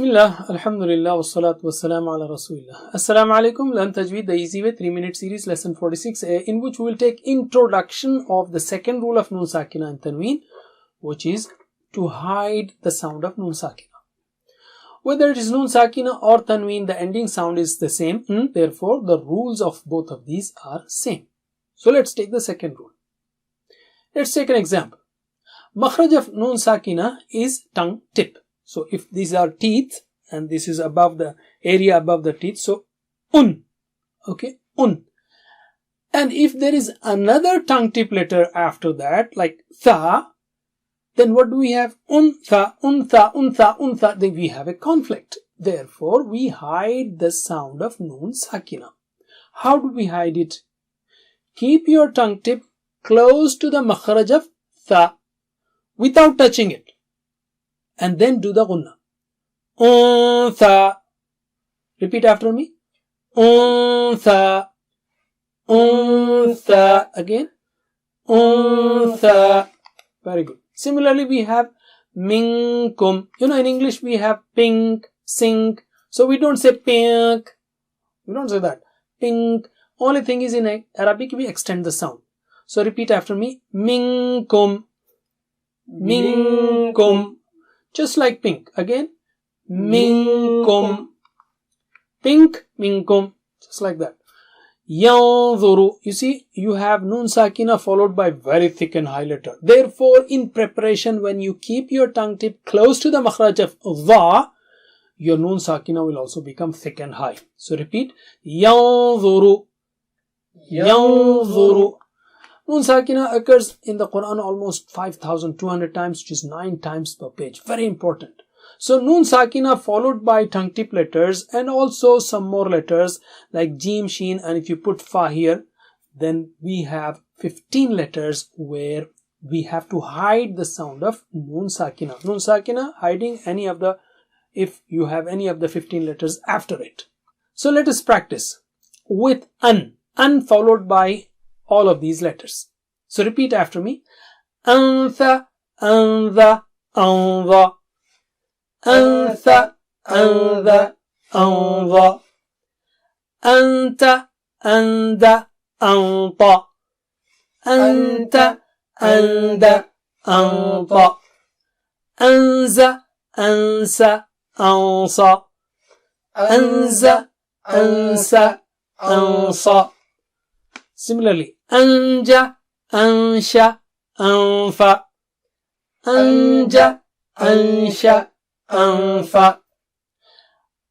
Bismillah, alhamdulillah, wassalatu wassalamu ala rasulillah. Assalamu alaikum, learn Tajweed, the easy way, 3-minute series, lesson 46, in which we will take introduction of the second rule of Noon Sakina and Tanween, which is to hide the sound of Noon Sakina. Whether it is Noon Sakina or Tanween, the ending sound is the same, therefore the rules of both of these are same. So let's take the second rule. Let's take an example. Makhraj of Noon Sakina is tongue tip. So if these are teeth and this is above the area above the teeth, so okay, and if there is another tongue tip letter after that, like tha, then what do we have? Untha, then we have a conflict. Therefore, we hide the sound of Noon Sakina. How do we hide it? Keep your tongue tip close to the makhraj of tha without touching it, and then do the gunna. Untha. Repeat after me. Untha. Untha. Again. Untha. Very good. Similarly, we have minkum. In English we have pink, sink. So we don't say pink. We don't say that. Pink. Only thing is in Arabic we extend the sound. So repeat after me. Minkum. Minkum. Just like pink. Again. Minkum. Pink, minkum. Just like that. Yanzuru. You see, you have Noon Sakina followed by very thick and high letter. Therefore, in preparation, when you keep your tongue tip close to the makhraj of dha, your Noon Sakina will also become thick and high. So repeat. Yanzuru. Yanzuru. Noon Sakina occurs in the Quran almost 5,200 times, which is 9 times per page. Very important. So Noon Sakina followed by tongue tip letters and also some more letters like Jim, Sheen, and if you put Fa here, then we have 15 letters where we have to hide the sound of Noon Sakina. Noon Sakina hiding any of the, if you have any of the 15 letters after it. So let us practice with an followed by all of these letters. So repeat after me. Antha, antha, antha. Antha, antha, antha. Anta, anda, anta. Anta, anda, anta. Anza, ansa, ansa. Anza, ansa, ansa. Similarly, anja, ansha, anfa. Anja, ansha, anfa.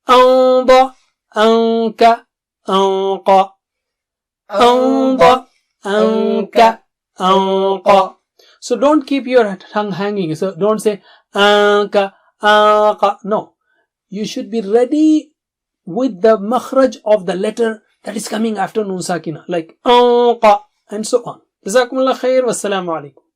Anda, anka, anqa. Anda, anka, anqa. So don't keep your tongue hanging. So don't say anka, anqa. No. You should be ready with the makhraj of the letter that is coming after Noon Sakina, like anqa and so on. Jazakumullah khair. Wassalamu alaikum.